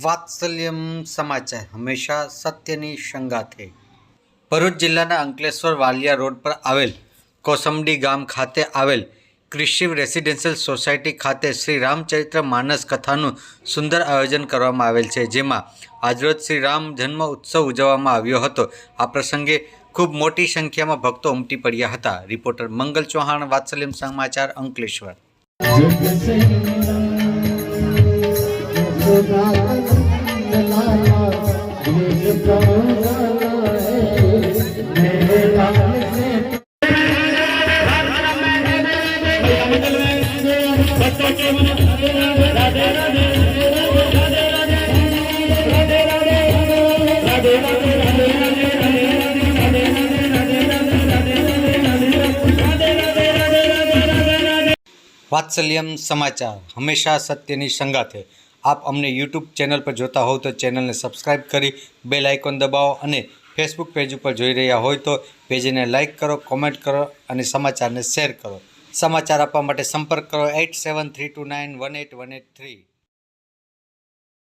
વાત્સલ્યમ સમાચાર હંમેશા સત્યની સંગાથે. ભરૂચ જિલ્લાના અંકલેશ્વર વાલિયા રોડ પર આવેલ કોસંબડી ગામ ખાતે આવેલ ક્રિશિવ રેસિડેન્શિયલ સોસાયટી ખાતે શ્રી રામચરિત્ર માનસ કથાનું સુંદર આયોજન કરવામાં આવેલ છે, જેમાં આજરોજ શ્રી રામ જન્મ ઉત્સવ ઉજવવામાં આવ્યો હતો. આ પ્રસંગે ખૂબ મોટી સંખ્યામાં ભક્તો ઉમટી પડ્યા હતા. રિપોર્ટર મંગલ ચૌહાણ, વાત્સલ્યમ સમાચાર, અંકલેશ્વર. વાત્સલ્યમ સમાચાર હંમેશા સત્યની સંગાથે. આપ અમને યુટ્યુબ ચેનલ પર જોતા હોવ તો ચેનલને સબસ્ક્રાઈબ કરી બેલ આઇકોન દબાવો અને ફેસબુક પેજ ઉપર જોઈ રહ્યા હોય તો પેજને લાઇક કરો, કોમેન્ટ કરો અને સમાચારને શેર કરો. સમાચાર આપવા માટે સંપર્ક કરો 8732918183.